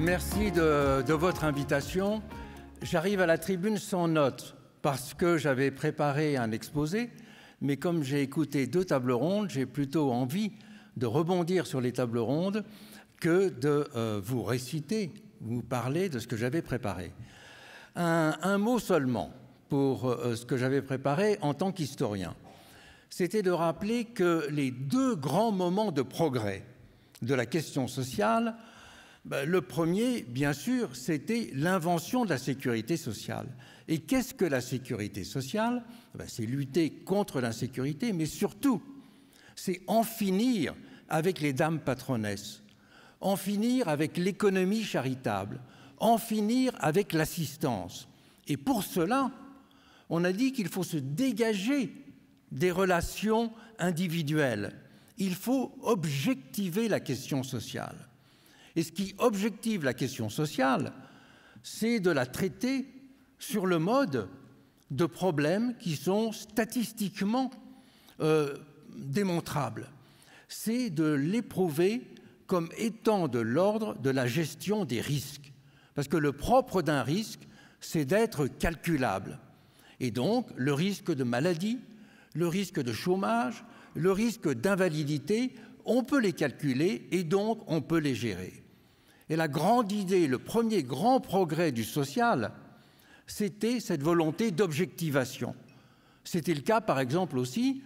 Merci de votre invitation. J'arrive à la tribune sans notes parce que j'avais préparé un exposé, mais comme j'ai écouté 2 tables rondes, j'ai plutôt envie de rebondir sur les tables rondes que de vous réciter, vous parler de ce que j'avais préparé. Un mot seulement pour ce que j'avais préparé en tant qu'historien. C'était de rappeler que les 2 grands moments de progrès de la question sociale, le premier, bien sûr, c'était l'invention de la sécurité sociale. Et qu'est-ce que la sécurité sociale? C'est lutter contre l'insécurité, mais surtout, c'est en finir avec les dames patronesses, en finir avec l'économie charitable, en finir avec l'assistance. Et pour cela, on a dit qu'il faut se dégager des relations individuelles. Il faut objectiver la question sociale. Et ce qui objective la question sociale, c'est de la traiter sur le mode de problèmes qui sont statistiquement démontrables. C'est de l'éprouver comme étant de l'ordre de la gestion des risques. Parce que le propre d'un risque, c'est d'être calculable. Et donc, le risque de maladie, le risque de chômage, le risque d'invalidité, on peut les calculer et donc on peut les gérer. Et la grande idée, le premier grand progrès du social, c'était cette volonté d'objectivation. C'était le cas, par exemple, aussi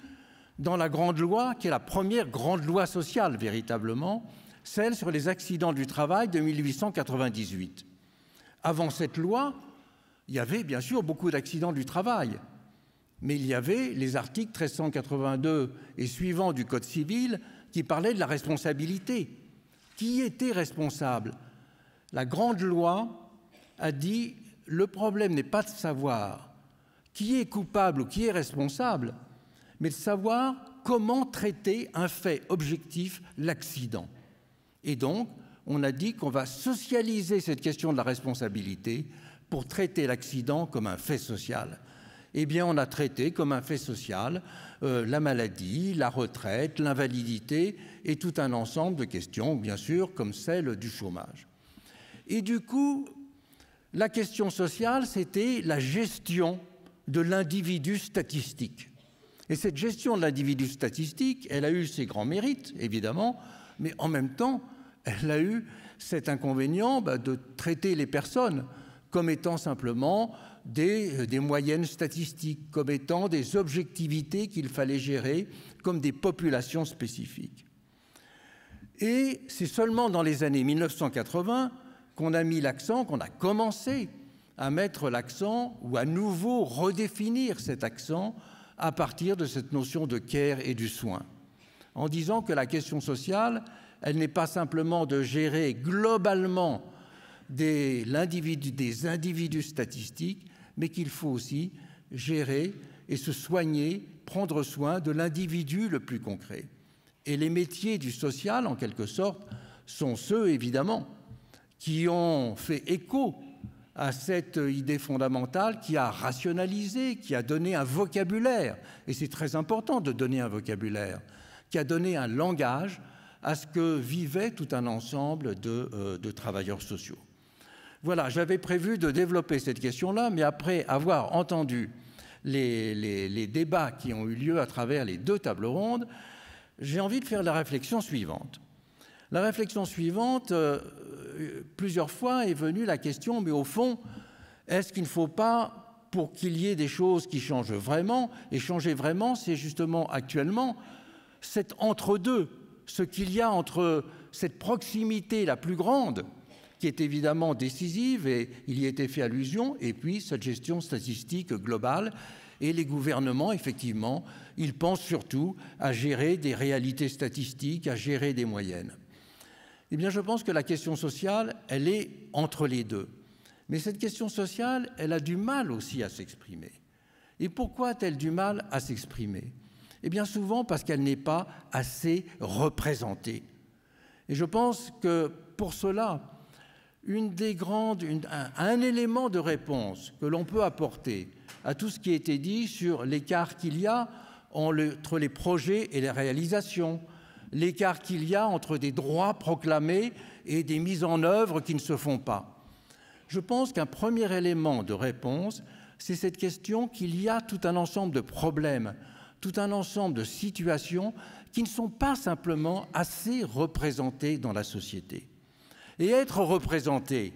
dans la Grande Loi, qui est la première grande loi sociale, véritablement, celle sur les accidents du travail de 1898. Avant cette loi, il y avait bien sûr beaucoup d'accidents du travail, mais il y avait les articles 1382 et suivants du Code civil qui parlaient de la responsabilité. Qui était responsable? La Grande Loi a dit le problème n'est pas de savoir qui est coupable ou qui est responsable, mais de savoir comment traiter un fait objectif, l'accident. Et donc, on a dit qu'on va socialiser cette question de la responsabilité pour traiter l'accident comme un fait social. Eh bien, on a traité comme un fait social la maladie, la retraite, l'invalidité et tout un ensemble de questions, bien sûr, comme celle du chômage. Et du coup, la question sociale, c'était la gestion de l'individu statistique. Et cette gestion de l'individu statistique, elle a eu ses grands mérites, évidemment, mais en même temps, elle a eu cet inconvénient de traiter les personnes comme étant simplement des moyennes statistiques, comme étant des objectivités qu'il fallait gérer comme des populations spécifiques. Et c'est seulement dans les années 1980 qu'on a mis l'accent, qu'on a commencé à mettre l'accent ou à nouveau redéfinir cet accent à partir de cette notion de care et du soin, en disant que la question sociale, elle n'est pas simplement de gérer globalement des individus statistiques, mais qu'il faut aussi gérer et se soigner, prendre soin de l'individu le plus concret. Et les métiers du social, en quelque sorte, sont ceux, évidemment, qui ont fait écho à cette idée fondamentale, qui a rationalisé, qui a donné un vocabulaire, et c'est très important de donner un vocabulaire, qui a donné un langage à ce que vivait tout un ensemble de travailleurs sociaux. Voilà, j'avais prévu de développer cette question-là, mais après avoir entendu les débats qui ont eu lieu à travers les 2 tables rondes, j'ai envie de faire la réflexion suivante. La réflexion suivante, plusieurs fois est venue la question, mais au fond, est-ce qu'il ne faut pas, pour qu'il y ait des choses qui changent vraiment, et changer vraiment, c'est justement actuellement cet entre-deux, ce qu'il y a entre cette proximité la plus grande, qui est évidemment décisive, et il y était fait allusion, et puis cette gestion statistique globale. Et les gouvernements, effectivement, ils pensent surtout à gérer des réalités statistiques, à gérer des moyennes. Eh bien, je pense que la question sociale, elle est entre les 2. Mais cette question sociale, elle a du mal aussi à s'exprimer. Et pourquoi a-t-elle du mal à s'exprimer? Eh bien, souvent parce qu'elle n'est pas assez représentée. Et je pense que pour cela, un élément de réponse que l'on peut apporter à tout ce qui a été dit sur l'écart qu'il y a entre les projets et les réalisations, l'écart qu'il y a entre des droits proclamés et des mises en œuvre qui ne se font pas. Je pense qu'un premier élément de réponse, c'est cette question qu'il y a tout un ensemble de problèmes, tout un ensemble de situations qui ne sont pas simplement assez représentées dans la société. Et être représenté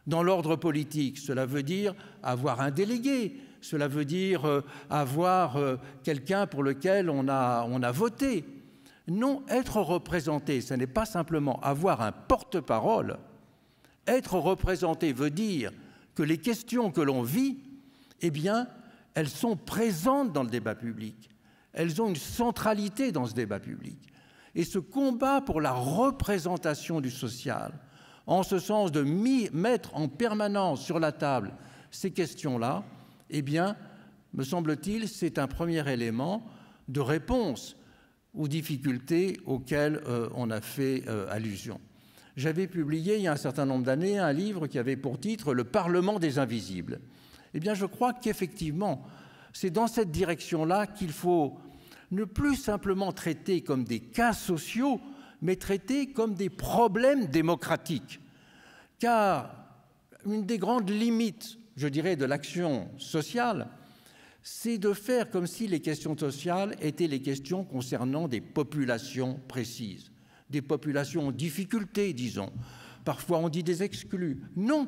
dans l'ordre politique, cela veut dire avoir un délégué, cela veut dire avoir quelqu'un pour lequel on a voté. Non, être représenté, ce n'est pas simplement avoir un porte-parole. Être représenté veut dire que les questions que l'on vit, eh bien, elles sont présentes dans le débat public. Elles ont une centralité dans ce débat public. Et ce combat pour la représentation du social, en ce sens de mettre en permanence sur la table ces questions-là, eh bien, me semble-t-il, c'est un premier élément de réponse aux difficultés auxquelles on a fait allusion. J'avais publié il y a un certain nombre d'années un livre qui avait pour titre « Le Parlement des invisibles ». Eh bien, je crois qu'effectivement, c'est dans cette direction-là qu'il faut ne plus simplement traiter comme des cas sociaux, mais traiter comme des problèmes démocratiques. Car une des grandes limites, je dirais, de l'action sociale, c'est de faire comme si les questions sociales étaient les questions concernant des populations précises, des populations en difficulté, disons. Parfois, on dit des exclus. Non,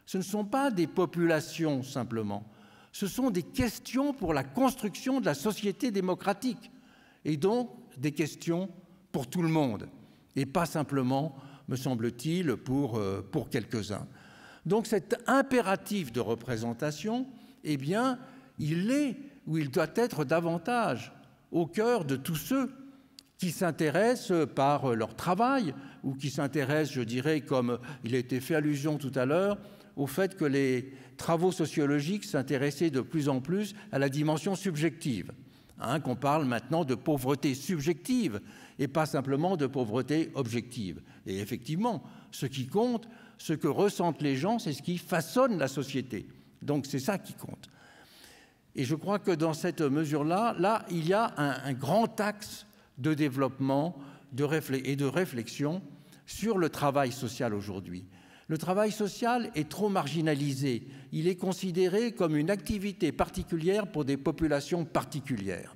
ce ne sont pas des populations simplement. Ce sont des questions pour la construction de la société démocratique et donc des questions pour tout le monde et pas simplement, me semble-t-il, pour quelques-uns. Donc cet impératif de représentation, eh bien, il est ou il doit être davantage au cœur de tous ceux qui s'intéressent par leur travail ou qui s'intéressent, je dirais, comme il a été fait allusion tout à l'heure, au fait que les travaux sociologiques s'intéressaient de plus en plus à la dimension subjective, qu'on parle maintenant de pauvreté subjective et pas simplement de pauvreté objective. Et effectivement, ce qui compte, ce que ressentent les gens, c'est ce qui façonne la société. Donc c'est ça qui compte. Et je crois que dans cette mesure-là, il y a un grand axe de développement et de réflexion sur le travail social aujourd'hui. Le travail social est trop marginalisé. Il est considéré comme une activité particulière pour des populations particulières.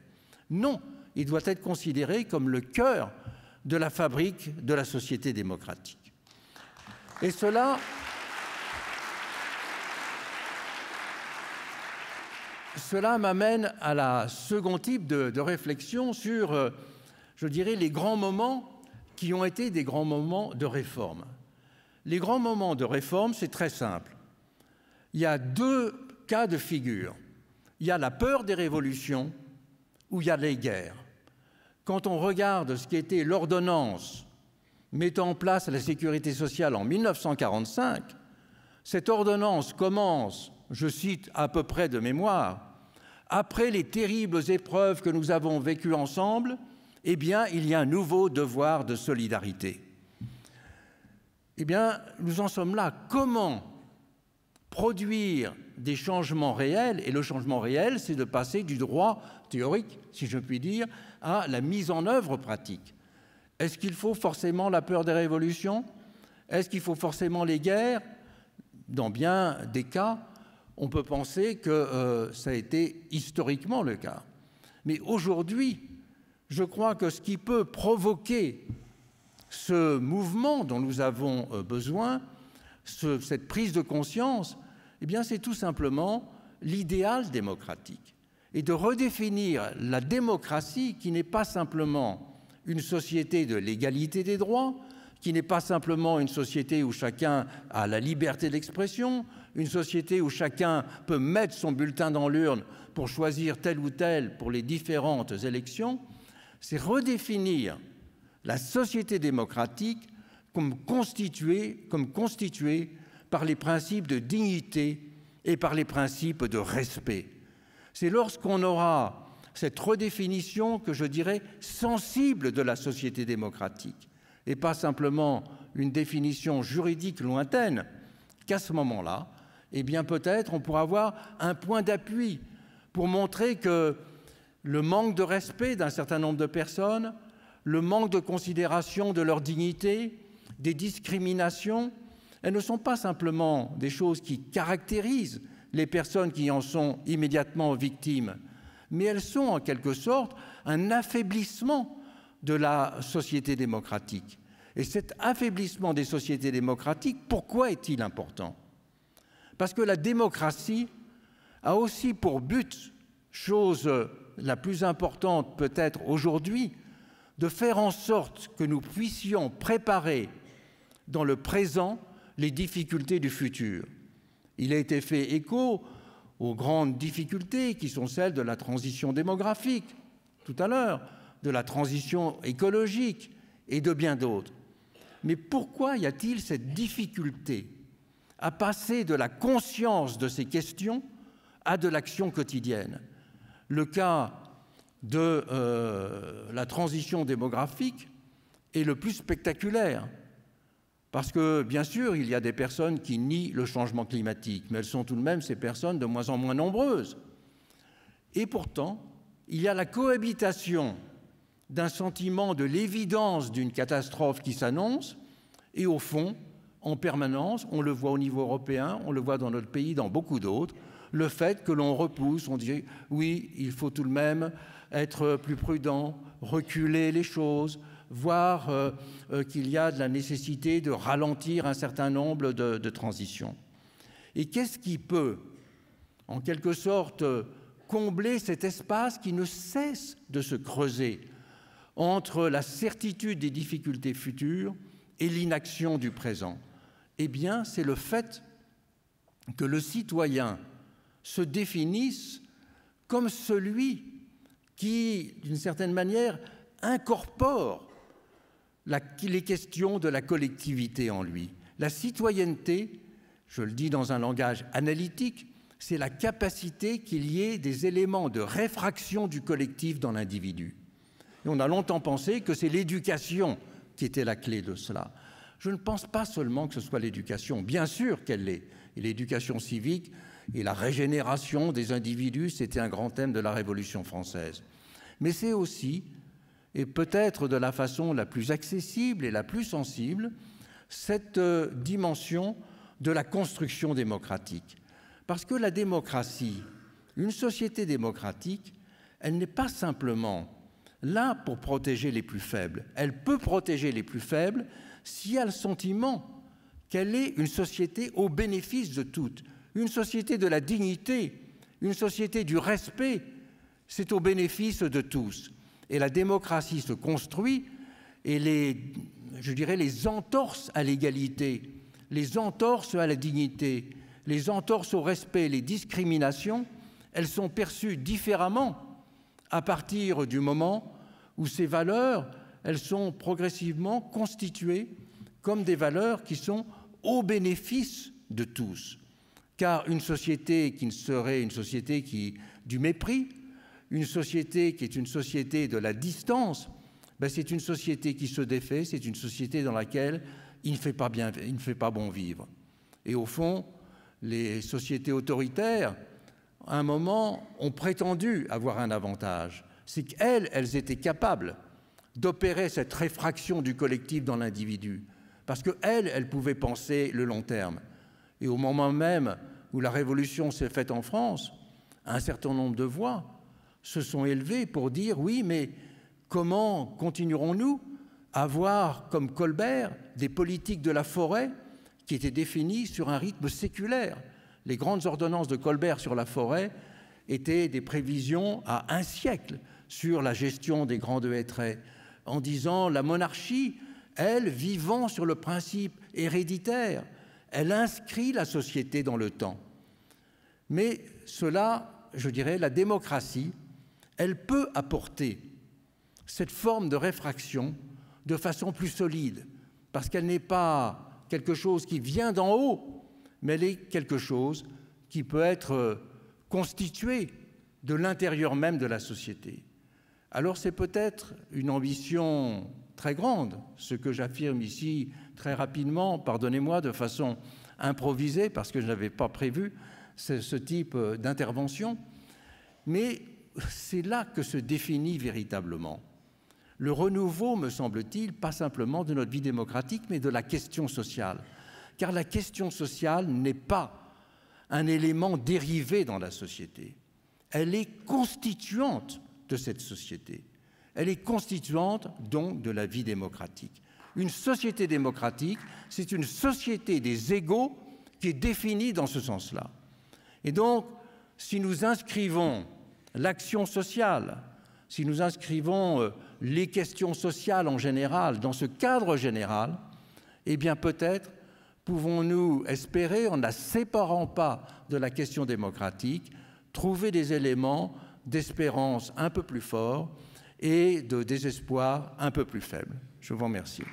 Non, il doit être considéré comme le cœur de la fabrique de la société démocratique. Et cela m'amène à la second type de réflexion sur, je dirais, les grands moments qui ont été des grands moments de réforme. Les grands moments de réforme, c'est très simple. Il y a deux cas de figure. Il y a la peur des révolutions ou il y a les guerres. Quand on regarde ce qui était l'ordonnance mettant en place la sécurité sociale en 1945, cette ordonnance commence, je cite à peu près de mémoire, « Après les terribles épreuves que nous avons vécues ensemble, eh bien, il y a un nouveau devoir de solidarité. » Eh bien, nous en sommes là. Comment produire des changements réels? Et le changement réel, c'est de passer du droit théorique, si je puis dire, à la mise en œuvre pratique. Est-ce qu'il faut forcément la peur des révolutions? Est-ce qu'il faut forcément les guerres? Dans bien des cas, on peut penser que ça a été historiquement le cas. Mais aujourd'hui, je crois que ce qui peut provoquer ce mouvement dont nous avons besoin, cette prise de conscience, eh bien, c'est tout simplement l'idéal démocratique. Et de redéfinir la démocratie qui n'est pas simplement une société de l'égalité des droits, qui n'est pas simplement une société où chacun a la liberté d'expression, une société où chacun peut mettre son bulletin dans l'urne pour choisir tel ou tel pour les différentes élections, c'est redéfinir la société démocratique comme constituée par les principes de dignité et par les principes de respect. C'est lorsqu'on aura cette redéfinition que je dirais sensible de la société démocratique et pas simplement une définition juridique lointaine qu'à ce moment-là, eh bien peut-être on pourra avoir un point d'appui pour montrer que le manque de respect d'un certain nombre de personnes, le manque de considération de leur dignité, des discriminations, elles ne sont pas simplement des choses qui caractérisent les personnes qui en sont immédiatement victimes, mais elles sont en quelque sorte un affaiblissement de la société démocratique. Et cet affaiblissement des sociétés démocratiques, pourquoi est-il important? Parce que la démocratie a aussi pour but, chose la plus importante peut-être aujourd'hui, de faire en sorte que nous puissions préparer dans le présent les difficultés du futur. Il a été fait écho aux grandes difficultés qui sont celles de la transition démographique, tout à l'heure, de la transition écologique et de bien d'autres. Mais pourquoi y a-t-il cette difficulté à passer de la conscience de ces questions à de l'action quotidienne? Le cas de la transition démographique est le plus spectaculaire. Parce que, bien sûr, il y a des personnes qui nient le changement climatique, mais elles sont tout de même ces personnes de moins en moins nombreuses. Et pourtant, il y a la cohabitation d'un sentiment de l'évidence d'une catastrophe qui s'annonce, et au fond, en permanence, on le voit au niveau européen, on le voit dans notre pays, dans beaucoup d'autres, le fait que l'on repousse, on dit oui, il faut tout de même être plus prudent, reculer les choses, voir qu'il y a de la nécessité de ralentir un certain nombre de transitions. Et qu'est-ce qui peut, en quelque sorte, combler cet espace qui ne cesse de se creuser entre la certitude des difficultés futures et l'inaction du présent? Eh bien, c'est le fait que le citoyen se définisse comme celui qui, d'une certaine manière, incorpore les questions de la collectivité en lui. La citoyenneté, je le dis dans un langage analytique, c'est la capacité qu'il y ait des éléments de réfraction du collectif dans l'individu. Et on a longtemps pensé que c'est l'éducation qui était la clé de cela. Je ne pense pas seulement que ce soit l'éducation, bien sûr qu'elle l'est, et l'éducation civique et la régénération des individus, c'était un grand thème de la Révolution française. Mais c'est aussi, et peut-être de la façon la plus accessible et la plus sensible, cette dimension de la construction démocratique. Parce que la démocratie, une société démocratique, elle n'est pas simplement là pour protéger les plus faibles. Elle peut protéger les plus faibles s'il y a le sentiment qu'elle est une société au bénéfice de toutes, une société de la dignité, une société du respect, c'est au bénéfice de tous. Et la démocratie se construit et les entorses à l'égalité, les entorses à la dignité, les entorses au respect, les discriminations, elles sont perçues différemment à partir du moment où ces valeurs, elles sont progressivement constituées comme des valeurs qui sont au bénéfice de tous. Car une société qui ne serait une société du mépris, une société qui est une société de la distance, c'est une société qui se défait, c'est une société dans laquelle il ne fait pas bon vivre. Et au fond, les sociétés autoritaires, à un moment, ont prétendu avoir un avantage. C'est qu'elles étaient capables d'opérer cette réfraction du collectif dans l'individu. Parce qu'elles pouvaient penser le long terme. Et au moment même où la Révolution s'est faite en France, un certain nombre de voix se sont élevées pour dire « oui, mais comment continuerons-nous à avoir, comme Colbert, des politiques de la forêt qui étaient définies sur un rythme séculaire ?» Les grandes ordonnances de Colbert sur la forêt étaient des prévisions à un siècle sur la gestion des grands hêtraies, en disant la monarchie, elle, vivant sur le principe héréditaire, elle inscrit la société dans le temps. Mais cela, je dirais, la démocratie, elle peut apporter cette forme de réfraction de façon plus solide, parce qu'elle n'est pas quelque chose qui vient d'en haut, mais elle est quelque chose qui peut être constitué de l'intérieur même de la société. Alors c'est peut-être une ambition très grande, ce que j'affirme ici très rapidement, pardonnez-moi, de façon improvisée, parce que je n'avais pas prévu ce type d'intervention, mais c'est là que se définit véritablement le renouveau, me semble-t-il, pas simplement de notre vie démocratique, mais de la question sociale. Car la question sociale n'est pas un élément dérivé dans la société. Elle est constituante de cette société. Elle est constituante donc de la vie démocratique. Une société démocratique, c'est une société des égaux qui est définie dans ce sens-là. Et donc, si nous inscrivons l'action sociale, si nous inscrivons les questions sociales en général dans ce cadre général, eh bien peut-être pouvons-nous espérer, en ne la séparant pas de la question démocratique, trouver des éléments d'espérance un peu plus forts et de désespoir un peu plus faible. Je vous remercie.